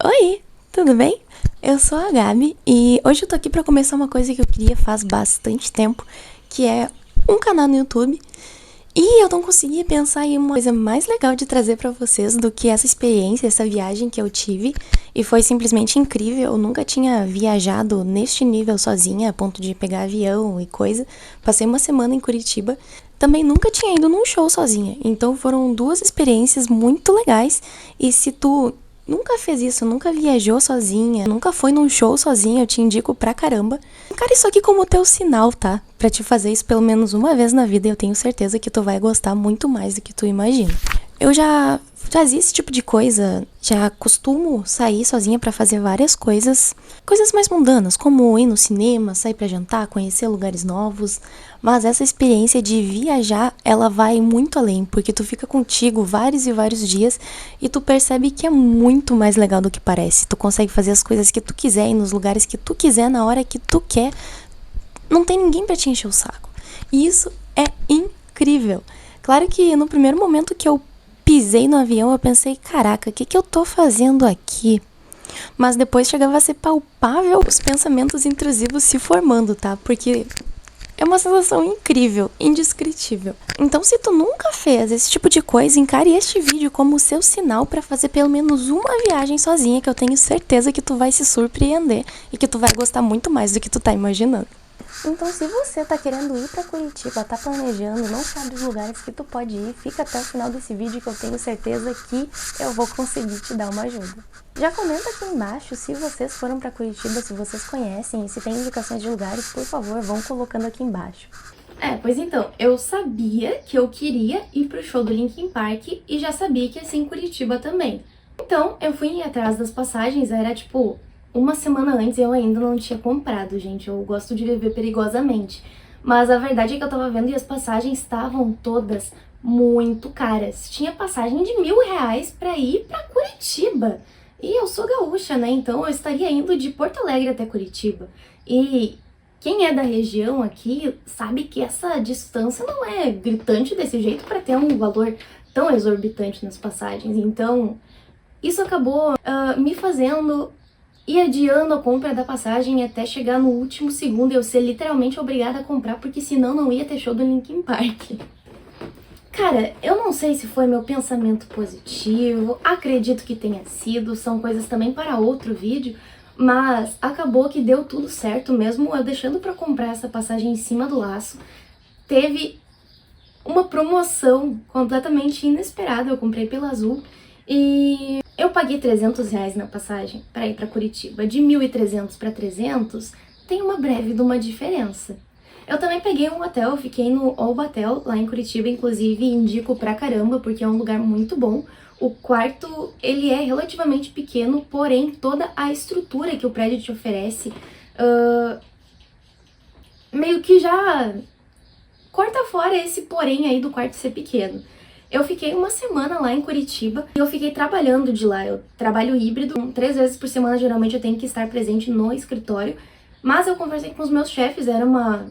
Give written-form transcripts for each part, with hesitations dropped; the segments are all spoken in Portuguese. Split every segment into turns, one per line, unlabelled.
Oi, tudo bem? Eu sou a Gabi e hoje eu tô aqui pra começar uma coisa que eu queria faz bastante tempo, que é um canal no YouTube. E eu não conseguia pensar em uma coisa mais legal de trazer pra vocês do que essa experiência, essa viagem que eu tive. E foi simplesmente incrível. Eu nunca tinha viajado neste nível sozinha, a ponto de pegar avião e coisa. Passei uma semana em Curitiba. Também nunca tinha ido num show sozinha. Então foram duas experiências muito legais. E se tu nunca fez isso, nunca viajou sozinha, nunca foi num show sozinha, eu te indico pra caramba. Cara, isso aqui como teu sinal, tá? Pra te fazer isso pelo menos uma vez na vida, e eu tenho certeza que tu vai gostar muito mais do que tu imagina. Eu já fazia esse tipo de coisa, já costumo sair sozinha pra fazer várias coisas, coisas mais mundanas, como ir no cinema, sair pra jantar, conhecer lugares novos, mas essa experiência de viajar, ela vai muito além, porque tu fica contigo vários e vários dias e tu percebe que é muito mais legal do que parece. Tu consegue fazer as coisas que tu quiser e nos lugares que tu quiser, na hora que tu quer. Não tem ninguém pra te encher o saco. E isso é incrível. Claro que no primeiro momento que eu pisei no avião, eu pensei, caraca, o que eu tô fazendo aqui? Mas depois chegava a ser palpável os pensamentos intrusivos se formando, tá? Porque é uma sensação incrível, indescritível. Então, se tu nunca fez esse tipo de coisa, encare este vídeo como o seu sinal pra fazer pelo menos uma viagem sozinha, que eu tenho certeza que tu vai se surpreender e que tu vai gostar muito mais do que tu tá imaginando. Então, se você tá querendo ir pra Curitiba, tá planejando, não sabe os lugares que tu pode ir, fica até o final desse vídeo que eu tenho certeza que eu vou conseguir te dar uma ajuda. Já comenta aqui embaixo se vocês foram pra Curitiba, se vocês conhecem, e se tem indicações de lugares, por favor, vão colocando aqui embaixo.
Pois então, eu sabia que eu queria ir pro show do Linkin Park e já sabia que ia ser em Curitiba também. Então, eu fui atrás das passagens, era tipo uma semana antes e eu ainda não tinha comprado, gente. Eu gosto de viver perigosamente. Mas a verdade é que eu tava vendo e as passagens estavam todas muito caras. Tinha passagem de R$ 1.000 pra ir pra Curitiba. E eu sou gaúcha, né? Então eu estaria indo de Porto Alegre até Curitiba. E quem é da região aqui sabe que essa distância não é gritante desse jeito para ter um valor tão exorbitante nas passagens. Então, isso acabou me fazendo ir adiando a compra da passagem até chegar no último segundo e eu ser literalmente obrigada a comprar, porque senão não ia ter show do Linkin Park. Cara, eu não sei se foi meu pensamento positivo, acredito que tenha sido, são coisas também para outro vídeo, mas acabou que deu tudo certo mesmo eu deixando para comprar essa passagem em cima do laço. Teve uma promoção completamente inesperada, eu comprei pela Azul e eu paguei R$ 300 na passagem para ir para Curitiba. De 1.300 para 300 tem uma breve de uma diferença. Eu também peguei um hotel, fiquei no Albatel, lá em Curitiba, inclusive indico pra caramba, porque é um lugar muito bom. O quarto, ele é relativamente pequeno, porém toda a estrutura que o prédio te oferece meio que já corta fora esse porém aí do quarto ser pequeno. Eu fiquei uma semana lá em Curitiba e eu fiquei trabalhando de lá. Eu trabalho híbrido, 3 vezes por semana geralmente eu tenho que estar presente no escritório, mas eu conversei com os meus chefes, era um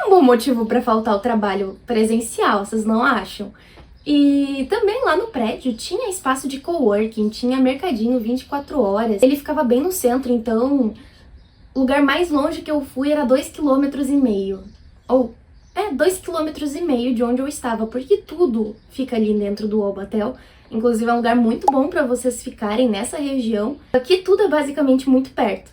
bom motivo para faltar ao trabalho presencial, vocês não acham? E também lá no prédio tinha espaço de coworking, tinha mercadinho 24 horas. Ele ficava bem no centro, então o lugar mais longe que eu fui era 2,5 km. Ou, 2,5 km de onde eu estava, porque tudo fica ali dentro do Albatel. Inclusive é um lugar muito bom para vocês ficarem nessa região. Aqui tudo é basicamente muito perto.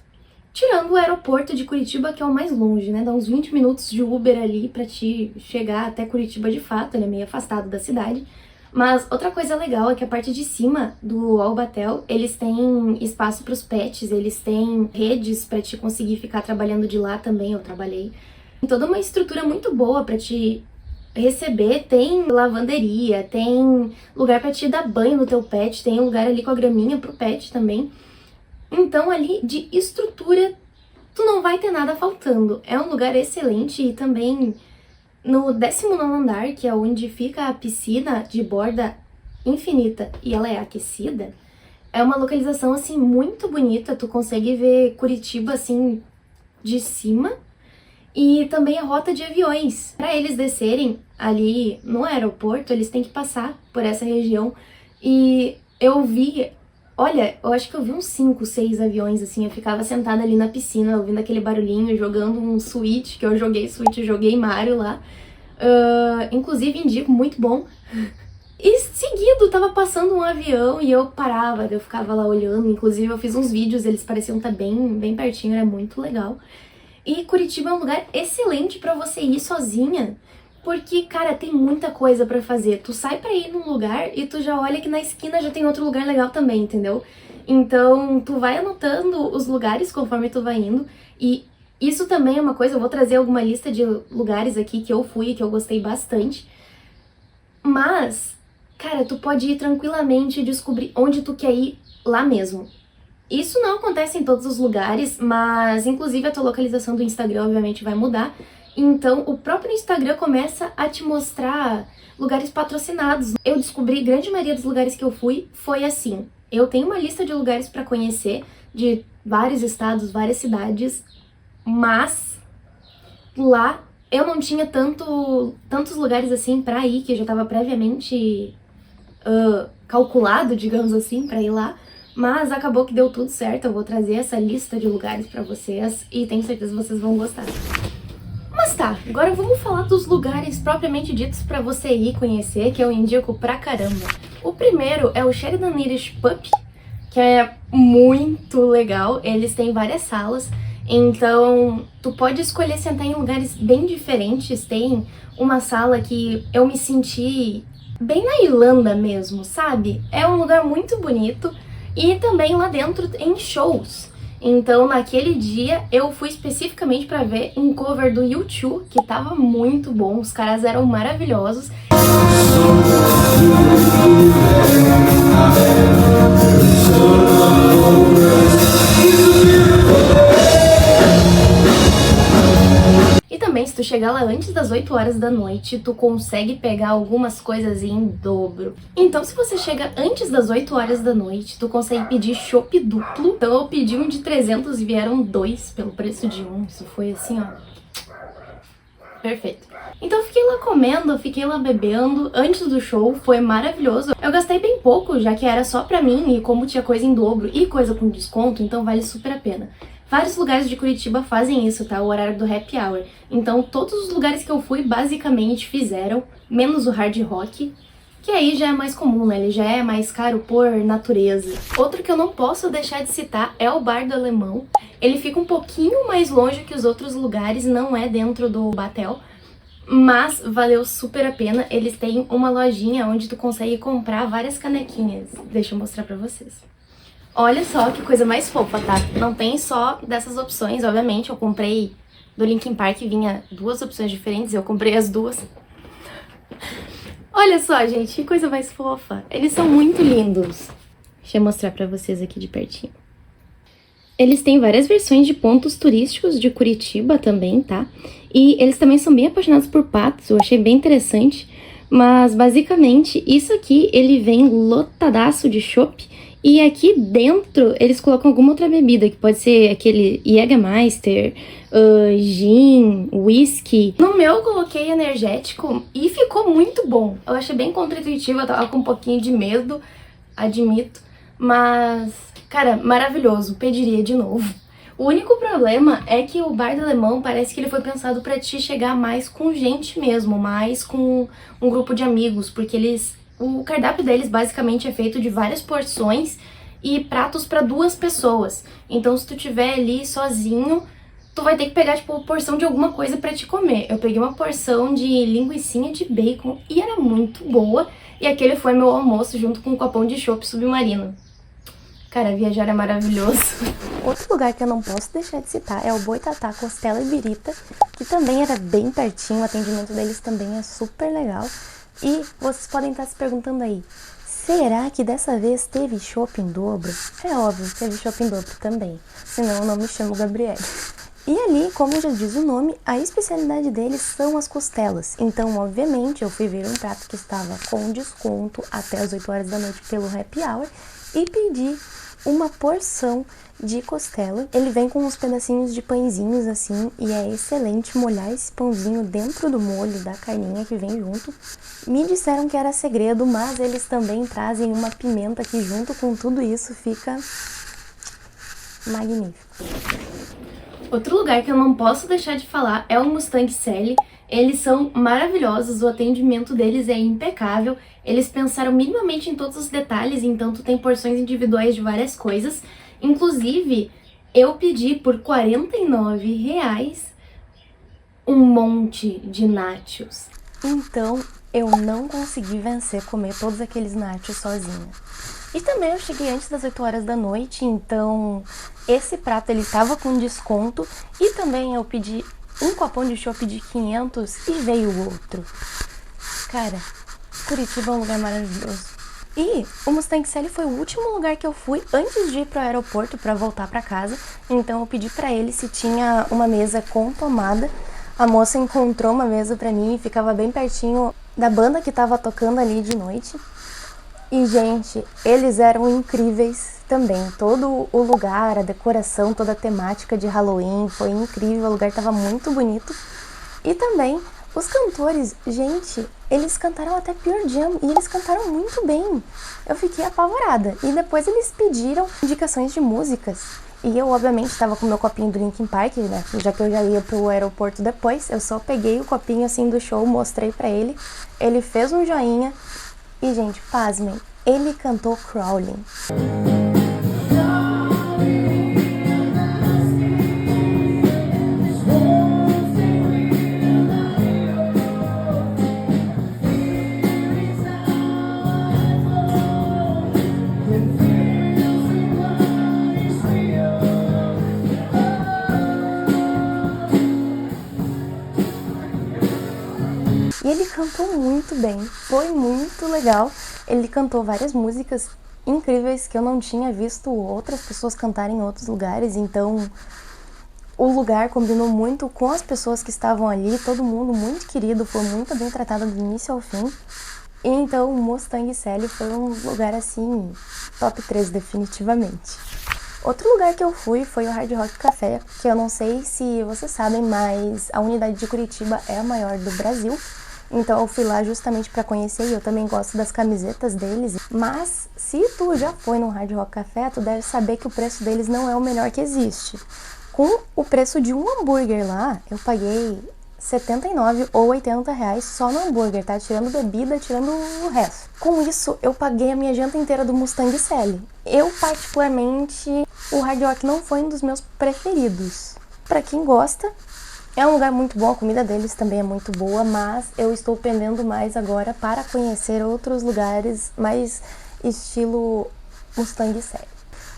Tirando o aeroporto de Curitiba, que é o mais longe, né? Dá uns 20 minutos de Uber ali pra te chegar até Curitiba de fato, ele é meio afastado da cidade. Mas outra coisa legal é que a parte de cima do Albatel, eles têm espaço para os pets, eles têm redes pra te conseguir ficar trabalhando de lá também, eu trabalhei. Tem toda uma estrutura muito boa pra te receber, tem lavanderia, tem lugar pra te dar banho no teu pet, tem um lugar ali com a graminha pro pet também. Então ali de estrutura tu não vai ter nada faltando. É um lugar excelente e também no 19º andar, que é onde fica a piscina de borda infinita e ela é aquecida, é uma localização assim muito bonita, tu consegue ver Curitiba assim de cima e também a rota de aviões. Para eles descerem ali no aeroporto, eles têm que passar por essa região e eu vi Olha, eu acho que eu vi uns 5, 6 aviões, assim. Eu ficava sentada ali na piscina, ouvindo aquele barulhinho, jogando um Switch, que eu joguei Switch, eu joguei Mario lá. Inclusive, indico, muito bom. E seguido, tava passando um avião e eu parava, eu ficava lá olhando. Inclusive, eu fiz uns vídeos, eles pareciam estar bem pertinho, era muito legal. E Curitiba é um lugar excelente pra você ir sozinha, porque, cara, tem muita coisa pra fazer. Tu sai pra ir num lugar e tu já olha que na esquina já tem outro lugar legal também, entendeu? Então, tu vai anotando os lugares conforme tu vai indo. E isso também é uma coisa, eu vou trazer alguma lista de lugares aqui que eu fui e que eu gostei bastante. Mas, cara, tu pode ir tranquilamente e descobrir onde tu quer ir lá mesmo. Isso não acontece em todos os lugares, mas inclusive a tua localização do Instagram obviamente vai mudar. Então, o próprio Instagram começa a te mostrar lugares patrocinados. Eu descobri, grande maioria dos lugares que eu fui foi assim. Eu tenho uma lista de lugares pra conhecer, de vários estados, várias cidades, mas lá eu não tinha tantos lugares assim pra ir, que já tava previamente calculado, digamos assim, pra ir lá. Mas acabou que deu tudo certo, eu vou trazer essa lista de lugares pra vocês e tenho certeza que vocês vão gostar. Mas tá, agora vamos falar dos lugares propriamente ditos pra você ir conhecer, que eu indico pra caramba. O primeiro é o Sheridan Irish Pub, que é muito legal, eles têm várias salas, então tu pode escolher sentar em lugares bem diferentes. Tem uma sala que eu me senti bem na Irlanda mesmo, sabe? É um lugar muito bonito. E também lá dentro em shows. Então, naquele dia, eu fui especificamente pra ver um cover do U2, que tava muito bom, os caras eram maravilhosos. E também, se tu chegar lá antes das 8 horas da noite, tu consegue pegar algumas coisas em dobro. Então, se você chega antes das 8 horas da noite, tu consegue pedir chopp duplo. Então, eu pedi um de 300 e vieram 2 pelo preço de um. Isso foi assim, ó, perfeito. Então, eu fiquei lá comendo, fiquei lá bebendo antes do show, foi maravilhoso. Eu gastei bem pouco, já que era só pra mim, e como tinha coisa em dobro e coisa com desconto, então vale super a pena. Vários lugares de Curitiba fazem isso, tá? O horário do happy hour. Então, todos os lugares que eu fui, basicamente, fizeram, menos o Hard Rock, que aí já é mais comum, né? Ele já é mais caro por natureza. Outro que eu não posso deixar de citar é o Bar do Alemão. Ele fica um pouquinho mais longe que os outros lugares, não é dentro do Batel, mas valeu super a pena. Eles têm uma lojinha onde tu consegue comprar várias canequinhas. Deixa eu mostrar pra vocês. Olha só que coisa mais fofa, tá? Não tem só dessas opções, obviamente. Eu comprei do Linkin Park, vinha 2 opções diferentes, eu comprei as 2. Olha só, gente, que coisa mais fofa. Eles são muito lindos. Deixa eu mostrar pra vocês aqui de pertinho. Eles têm várias versões de pontos turísticos de Curitiba também, tá? E eles também são bem apaixonados por patos, eu achei bem interessante. Mas, basicamente, isso aqui, ele vem lotadaço de chopp. E aqui dentro, eles colocam alguma outra bebida, que pode ser aquele Jägermeister, gin, whisky. No meu, eu coloquei energético e ficou muito bom. Eu achei bem contra-intuitivo, eu tava com um pouquinho de medo, admito. Mas, cara, maravilhoso, pediria de novo. O único problema é que o Bar do Alemão parece que ele foi pensado pra te chegar mais com gente mesmo, mais com um grupo de amigos, porque o cardápio deles basicamente é feito de várias porções e pratos pra 2 pessoas. Então, se tu tiver ali sozinho, tu vai ter que pegar, tipo, porção de alguma coisa pra te comer. Eu peguei uma porção de linguicinha de bacon e era muito boa. E aquele foi meu almoço junto com um copão de chopp submarino. Cara, viajar é maravilhoso.
Outro lugar que eu não posso deixar de citar é o Boitatá Costela e Birita, que também era bem pertinho, o atendimento deles também é super legal. E vocês podem estar se perguntando aí, será que dessa vez teve chopp em dobro? É óbvio, teve chopp em dobro também, senão eu não me chamo Gabriele. E ali, como já diz o nome, a especialidade deles são as costelas. Então, obviamente, eu fui ver um prato que estava com desconto até as 8 horas da noite pelo happy hour e pedi uma porção de costela. Ele vem com uns pedacinhos de pãezinhos assim e é excelente molhar esse pãozinho dentro do molho da carninha que vem junto. Me disseram que era segredo, mas eles também trazem uma pimenta que junto com tudo isso fica magnífico.
Outro lugar que eu não posso deixar de falar é o Mustang Sally. Eles são maravilhosos, o atendimento deles é impecável, eles pensaram minimamente em todos os detalhes, então tu tem porções individuais de várias coisas. Inclusive, eu pedi por R$ 49 um monte de nachos.
Então, eu não consegui vencer comer todos aqueles nachos sozinha. E também eu cheguei antes das 8 horas da noite, então esse prato ele tava com desconto. E também eu pedi um copão de chopp de 500 e veio o outro. Cara, Curitiba é um lugar maravilhoso. E o Mustang Sally foi o último lugar que eu fui antes de ir pro aeroporto para voltar para casa. Então eu pedi para ele se tinha uma mesa com tomada. A moça encontrou uma mesa para mim e ficava bem pertinho da banda que tava tocando ali de noite. E, gente, eles eram incríveis também. Todo o lugar, a decoração, toda a temática de Halloween foi incrível. O lugar tava muito bonito. E também os cantores, gente, eles cantaram até Pearl Jam e eles cantaram muito bem. Eu fiquei apavorada. E depois eles pediram indicações de músicas. E eu, obviamente, estava com meu copinho do Linkin Park, né? Já que eu já ia pro aeroporto depois, eu só peguei o copinho assim do show, mostrei pra ele. Ele fez um joinha. E, gente, pasmem, ele cantou Crawling. E ele cantou muito bem, foi muito legal. Ele cantou várias músicas incríveis que eu não tinha visto outras pessoas cantarem em outros lugares, então o lugar combinou muito com as pessoas que estavam ali, todo mundo muito querido, foi muito bem tratado do início ao fim. E então o Mustang Sally foi um lugar assim, top 3 definitivamente. Outro lugar que eu fui foi o Hard Rock Café, que eu não sei se vocês sabem, mas a unidade de Curitiba é a maior do Brasil. Então eu fui lá justamente para conhecer e eu também gosto das camisetas deles. Mas se tu já foi no Hard Rock Café, tu deve saber que o preço deles não é o melhor que existe. Com o preço de um hambúrguer lá, eu paguei 79 ou 80 reais só no hambúrguer, tá? Tirando bebida, tirando o resto. Com isso, eu paguei a minha janta inteira do Mustang Sally. Eu, particularmente, o Hard Rock não foi um dos meus preferidos. Pra quem gosta, é um lugar muito bom, a comida deles também é muito boa, mas eu estou pendendo mais agora para conhecer outros lugares mais estilo Mustang Sally.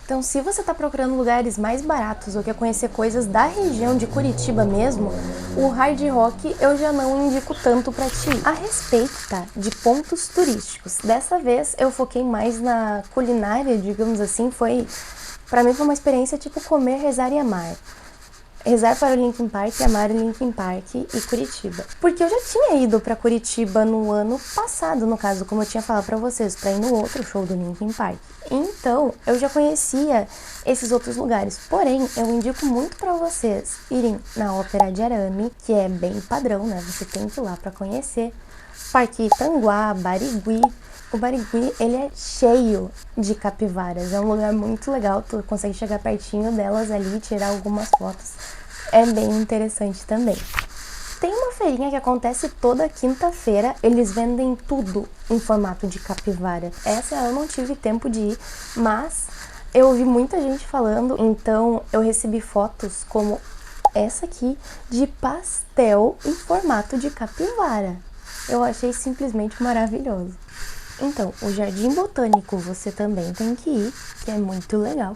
Então, se você está procurando lugares mais baratos ou quer conhecer coisas da região de Curitiba mesmo, o Hard Rock eu já não indico tanto para ti. A respeito, tá, de pontos turísticos, dessa vez eu foquei mais na culinária, digamos assim, para mim foi uma experiência tipo comer, rezar e amar. Rezar para o Linkin Park e amar o Linkin Park e Curitiba. Porque eu já tinha ido para Curitiba no ano passado, no caso, como eu tinha falado para vocês, para ir no outro show do Linkin Park. Então, eu já conhecia esses outros lugares. Porém, eu indico muito para vocês irem na Ópera de Arame, que é bem padrão, né? Você tem que ir lá para conhecer. Parque Itanguá, Barigui. O Barigui, ele é cheio de capivaras. É um lugar muito legal, tu consegue chegar pertinho delas ali e tirar algumas fotos. É bem interessante também. Tem uma feirinha que acontece toda quinta-feira. Eles vendem tudo em formato de capivara. Essa eu não tive tempo de ir, mas eu ouvi muita gente falando. Então eu recebi fotos como essa aqui de pastel em formato de capivara. Eu achei simplesmente maravilhoso. Então, o Jardim Botânico você também tem que ir, que é muito legal.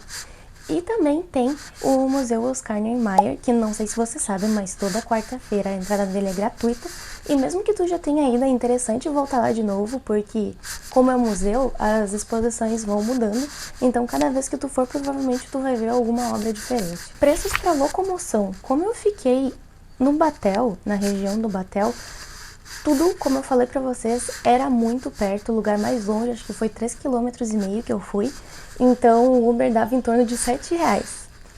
E também tem o Museu Oscar Niemeyer, que não sei se você sabe, mas toda quarta-feira a entrada dele é gratuita. E mesmo que tu já tenha ido, é interessante voltar lá de novo, porque como é um museu, as exposições vão mudando. Então, cada vez que tu for, provavelmente tu vai ver alguma obra diferente. Preços para locomoção. Como eu fiquei no Batel, na região do Batel, tudo, como eu falei pra vocês, era muito perto, o lugar mais longe, acho que foi 3,5 km que eu fui. Então o Uber dava em torno de R$ 7.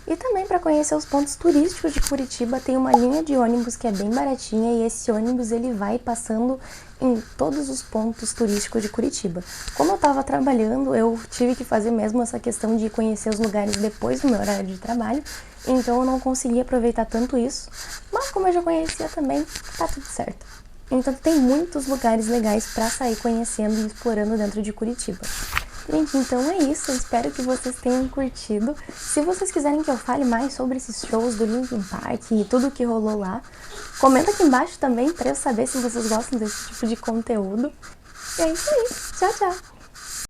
E também para conhecer os pontos turísticos de Curitiba tem uma linha de ônibus que é bem baratinha e esse ônibus ele vai passando em todos os pontos turísticos de Curitiba. Como eu estava trabalhando, eu tive que fazer mesmo essa questão de conhecer os lugares depois do meu horário de trabalho, então eu não consegui aproveitar tanto isso, mas como eu já conhecia também, tá tudo certo. Então tem muitos lugares legais para sair conhecendo e explorando dentro de Curitiba. Gente, então é isso, eu espero que vocês tenham curtido. Se vocês quiserem que eu fale mais sobre esses shows do Linkin Park e tudo que rolou lá, comenta aqui embaixo também para eu saber se vocês gostam desse tipo de conteúdo. E é isso aí, tchau, tchau!